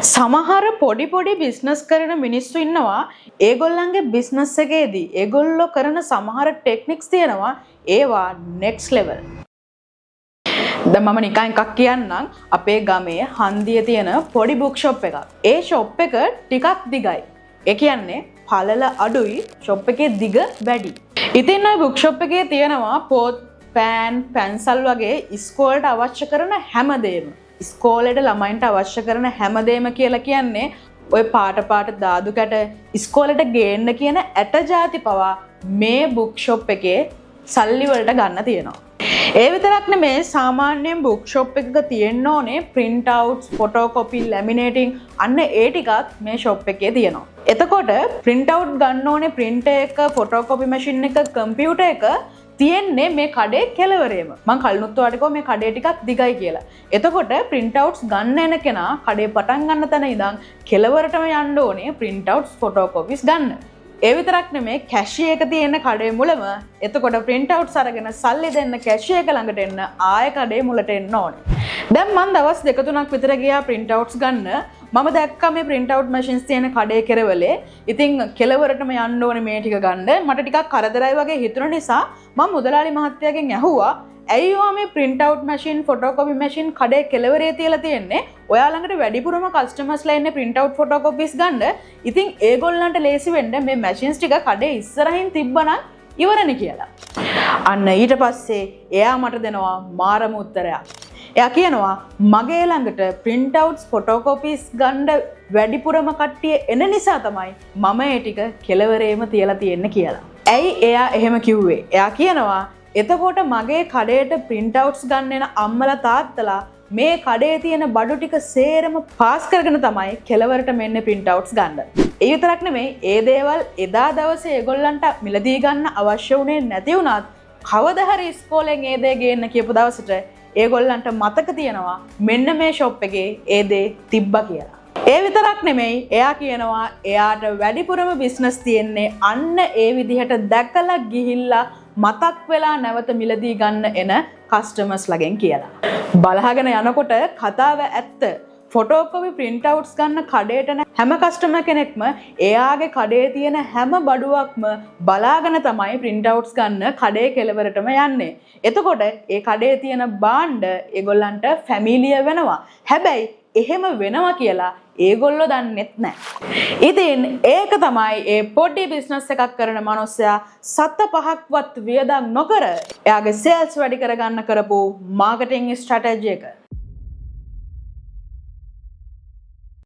සමහර පොඩි බිස්නස් කරන මිනිස්සු ඉන්නවා ඒගොල්ලන්ගේ බිස්නස් එකේදී ඒගොල්ලෝ කරන සමහර ටෙක්නික්ස් තියෙනවා ඒවා next level. දැන් මම නිකන් එකක් කියන්නම් අපේ ගමේ හන්දියේ තියෙන පොඩි බුක් ෂොප් එකක්. ඒ ෂොප් එක ටිකක් දිගයි. ඒ කියන්නේ පළල අඩුයි ෂොප් එකේ දිග වැඩි. ඉතින් ওই බුක් ෂොප් එකේ තියෙනවා පොත්, පෑන්, පැන්සල් වගේ ඉස්කෝලේට අවශ්‍ය කරන හැමදේම. ඉස්කෝලේට ළමයින්ට අවශ්‍ය කරන හැමදේම කියලා කියන්නේ ඔය පාට දාදු කැට ඉස්කෝලේට ගේන්න කියන ඇට ಜಾති පවා මේ බුක් ෂොප් එකේ සල්ලි වලට ගන්න තියෙනවා. ඒ විතරක් නෙමේ සාමාන්‍යයෙන් බුක් ෂොප් එකක තියෙන්න ඕනේ print outs, photocopy, laminating අන්න ඒ ටිකත් මේ ෂොප් එකේ තියෙනවා. එතකොට print out ගන්න ඕනේ printer එක, photocopy machine එක, computer එක තියෙන්නේ මේ කඩේ කෙළවරේම. මම කලිනුත් ඔයාලට කිව්වා මේ කඩේ ටිකක් දිගයි කියලා. එතකොට print outs ගන්න එන කෙනා කඩේ පටන් ගන්න තැන ඉඳන් කෙළවරටම යන්න ඕනේ print outs, photocopies ගන්න. ඒ විතරක් නෙමේ කැෂියර් එක තියෙන කඩේ මුලම. එතකොට print outs අරගෙන සල්ලි දෙන්න කැෂියර් එක ළඟට එන්න ආයෙ කඩේ මුලට එන්න ඕනේ. දැන් මම දවස් 2-3ක් විතර ගියා print outs ගන්න. මම දැක්කා මේ print out machines තියෙන කඩේ කෙරවලේ. ඉතින් කෙළවරටම යන්න ඕනේ මේ ටික ගන්න. මට ටිකක් කරදරයි වගේ හිතුන නිසා මම මුදලාලි මහත්තයාගෙන් ඇහුවා ඇයි ඔයා මේ print out machine, photocopy machine කඩේ කෙළවරේ තියලා තියෙන්නේ? ඔයා ළඟට වැඩිපුරම කස්ටමර්ස්ලා ඉන්නේ print out photocopies ගන්න. ඉතින් ඒගොල්ලන්ට ලේසි වෙන්න මේ machines ටික කඩේ ඉස්සරහින් තිබ්බනම් ඉවරනේ කියලා. අන්න ඊට පස්සේ එයා මට දෙනවා මාරම උත්තරයක්. එයා කියනවා මගේ ළඟට print outs, photocopies ගන්න වැඩිපුරම කට්ටිය එන නිසා තමයි මම ඒ ටික කෙළවරේම තියලා තියෙන්නේ කියලා. ඇයි එයා එහෙම කිව්වේ? එයා කියනවා එතකොට මගේ කඩේට print outs ගන්න එන අම්මලා තාත්තලා මේ කඩේ තියෙන බඩු ටික සේරම පාස් කරගෙන තමයි කෙළවරට මෙන්නේ print outs ගන්න. ඒ විතරක් නෙමෙයි ඒ දේවල් එදා දවසේ ඒගොල්ලන්ට මිලදී ගන්න අවශ්‍ය වුණේ නැති වුණත් කවදා හරි ඉස්කෝලෙන් ඒ දේ ගේන්න කියපු දවසට ඒගොල්ලන්ට මතක තියෙනවා මෙන්න මේ ෂොප් එකේ ඒ දේ තිබ්බා කියලා. ඒ විතරක් නෙමෙයි එයා කියනවා එයාට වැඩිපුරම බිස්නස් තියෙන්නේ අන්න ඒ විදිහට දැකලා ගිහිල්ලා මතක් වෙලා නැවත මිලදී ගන්න එන කස්ටමර්ස් ළගෙන් කියලා. බලහගෙන යනකොට කතාව ඇත්ත. ෆොටෝකොපි print outs ගන්න කඩේට හැම කස්ටමර් කෙනෙක්ම එයාගේ කඩේ තියෙන හැම බඩුවක්ම බලාගෙන තමයි print outs ගන්න කඩේ කෙළවරටම යන්නේ. එතකොට ඒ කඩේ තියෙන භාණ්ඩ ඒගොල්ලන්ට ෆැමිලියර් වෙනවා. හැබැයි එහෙම වෙනවා කියලා ඒගොල්ලෝ දන්නෙත් නැහැ. ඉතින් ඒක තමයි ඒ පොඩි බිස්නස් එකක් කරන මනුස්සයා 7-5ක්වත් වියදම් නොකර එයාගේ සේල්ස් වැඩි කරගන්න කරපු මාකටිං ස්ට්‍රැටජි එක.